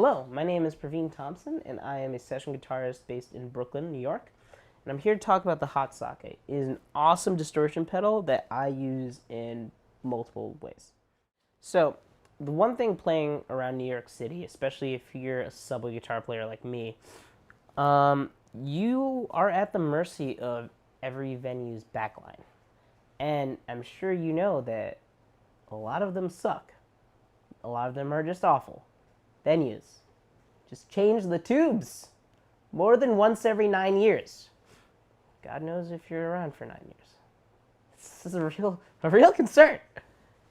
Hello, my name is Pravin Thompson, and I am a session guitarist based in Brooklyn, New York. And I'm here to talk about the Hot Socket. It is an awesome distortion pedal that I use in multiple ways. So, the one thing playing around New York City, especially if you're a subway guitar player like me, you are at the mercy of every venue's backline. And I'm sure you know that a lot of them suck. A lot of them are just awful. Venues. Just change the tubes. More than once every 9 years. God knows if you're around for 9 years. This is a real concern.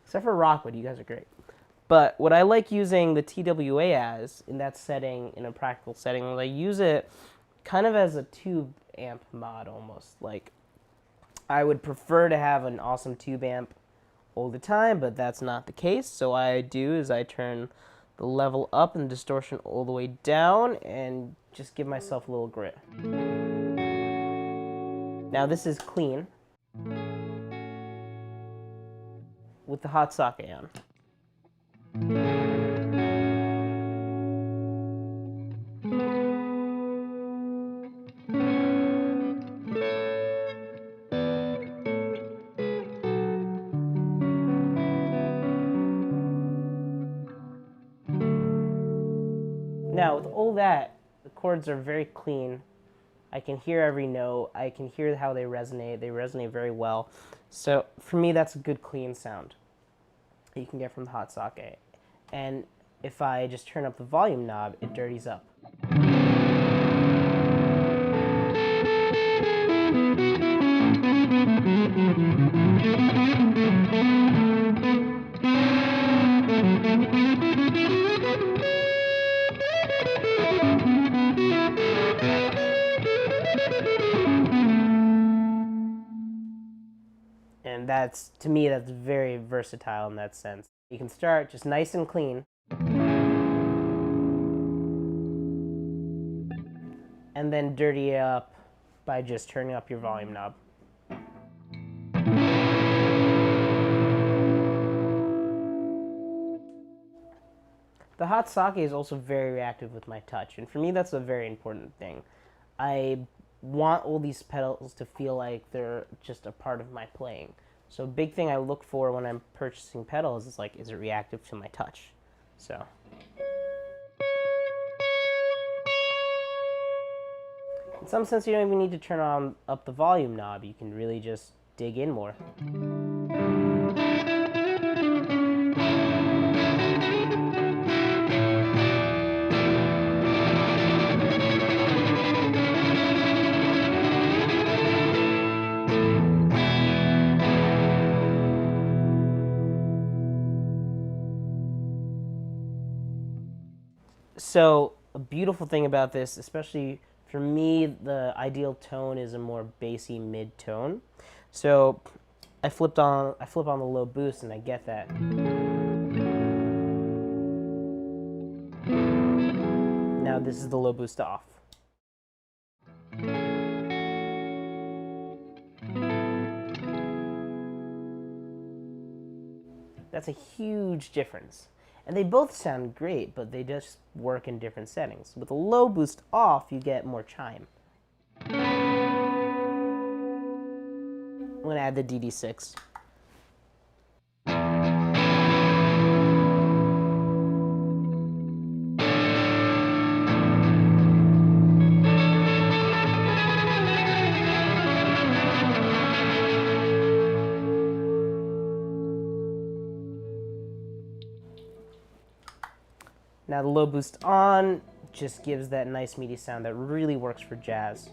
Except for Rockwood, you guys are great. But what I like using the TWA as, in that setting, in a practical setting, is I use it kind of as a tube amp mod almost. Like, I would prefer to have an awesome tube amp all the time, but that's not the case. So what I do is I turn the level up and distortion all the way down and just give myself a little grit. Now this is clean with the Hot Socket on. Now, with all that, the chords are very clean. I can hear every note. I can hear how they resonate. They resonate very well. So for me, that's a good clean sound that you can get from the Hot Socket. And if I just turn up the volume knob, it dirties up. And that's, to me, that's very versatile in that sense. You can start just nice and clean, and then dirty it up by just turning up your volume knob. The Hot Socket is also very reactive with my touch, and for me that's a very important thing. I want all these pedals to feel like they're just a part of my playing. So a big thing I look for when I'm purchasing pedals is like, is it reactive to my touch? So. In some sense, you don't even need to turn up the volume knob. You can really just dig in more. So a beautiful thing about this, especially for me, the ideal tone is a more bassy mid-tone. So I flip on the low boost and I get that. Now this is the low boost off. That's a huge difference. And they both sound great, but they just work in different settings. With a low boost off, you get more chime. I'm going to add the DD6. Now the low boost on just gives that nice meaty sound that really works for jazz.